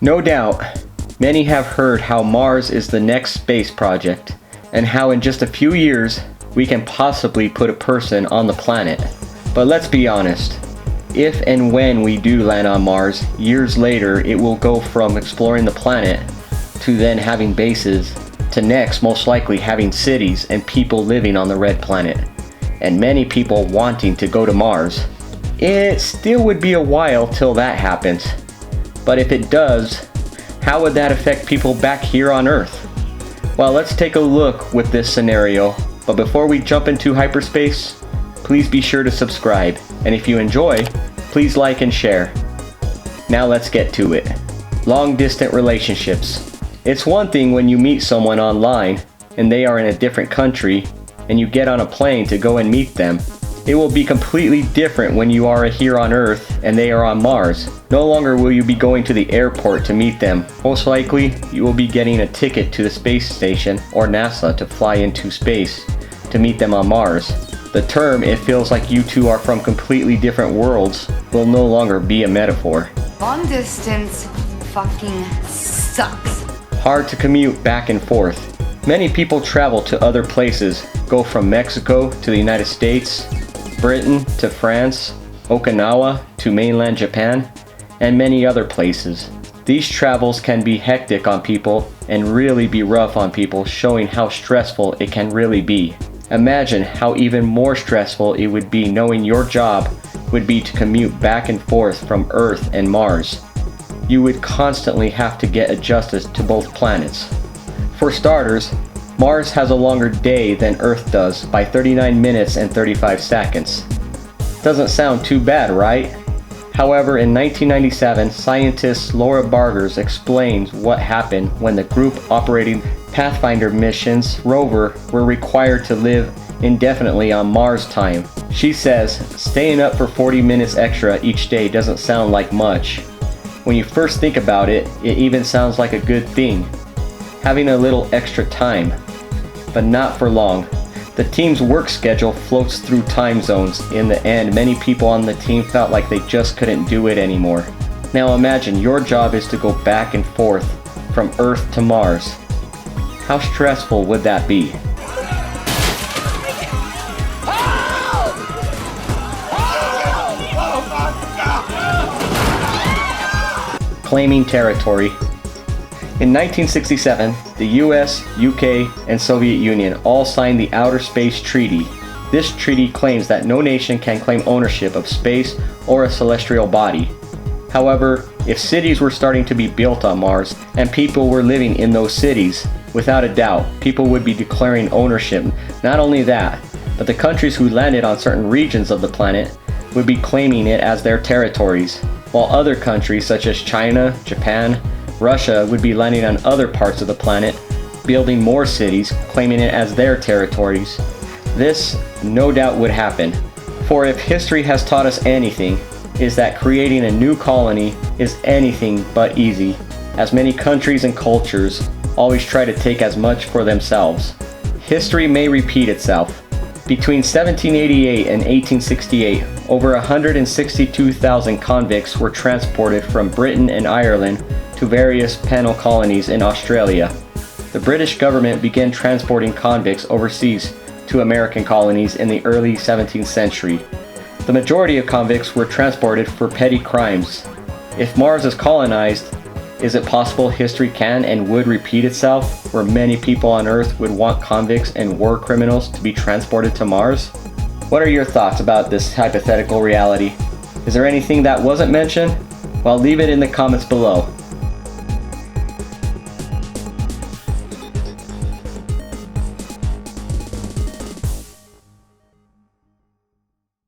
No doubt, many have heard how Mars is the next space project, and how in just a few years we can possibly put a person on the planet. But let's be honest, if and when we do land on Mars, years later it will go from exploring the planet to then having bases, to next most likely having cities and people living on the red planet, and many people wanting to go to Mars. It still would be a while till that happens, but if it does, how would that affect people back here on Earth? Well, let's take a look with this scenario, but before we jump into hyperspace, please be sure to subscribe, and if you enjoy, please like and share. Now let's get to it. Long distance relationships. It's one thing when you meet someone online and they are in a different country and you get on a plane to go and meet them. It will be completely different when you are here on Earth and they are on Mars. No longer will you be going to the airport to meet them. Most likely, you will be getting a ticket to the space station or NASA to fly into space to meet them on Mars. The term, "it feels like you two are from completely different worlds," will no longer be a metaphor. Long distance fucking sucks. Hard to commute back and forth. Many people travel to other places, go from Mexico to the United States, Britain to France, Okinawa to mainland Japan, and many other places. These travels can be hectic on people and really be rough on people, showing how stressful it can really be. Imagine how even more stressful it would be knowing your job would be to commute back and forth from Earth and Mars. You would constantly have to get adjusted to both planets. For starters, Mars has a longer day than Earth does by 39 minutes and 35 seconds. Doesn't sound too bad, right? However, in 1997, scientist Laura Bargers explains what happened when the group operating Pathfinder missions rover were required to live indefinitely on Mars time. She says, staying up for 40 minutes extra each day doesn't sound like much. When you first think about it, it even sounds like a good thing, having a little extra time. But not for long. The team's work schedule floats through time zones. In the end, many people on the team felt like they just couldn't do it anymore. Now imagine your job is to go back and forth from Earth to Mars. How stressful would that be? Claiming territory. In 1967, the US, UK, and Soviet Union all signed the Outer Space Treaty. This treaty claims that no nation can claim ownership of space or a celestial body. However, if cities were starting to be built on Mars and people were living in those cities, without a doubt, people would be declaring ownership. Not only that, but the countries who landed on certain regions of the planet would be claiming it as their territories, while other countries such as China, Japan, Russia would be landing on other parts of the planet, building more cities, claiming it as their territories. This, no doubt, would happen. For if history has taught us anything, is that creating a new colony is anything but easy, as many countries and cultures always try to take as much for themselves. History may repeat itself. Between 1788 and 1868, over 162,000 convicts were transported from Britain and Ireland to various penal colonies in Australia. The British government began transporting convicts overseas to American colonies in the early 17th century. The majority of convicts were transported for petty crimes. If Mars is colonized, is it possible history can and would repeat itself, where many people on Earth would want convicts and war criminals to be transported to Mars? What are your thoughts about this hypothetical reality? Is there anything that wasn't mentioned? Well, leave it in the comments below.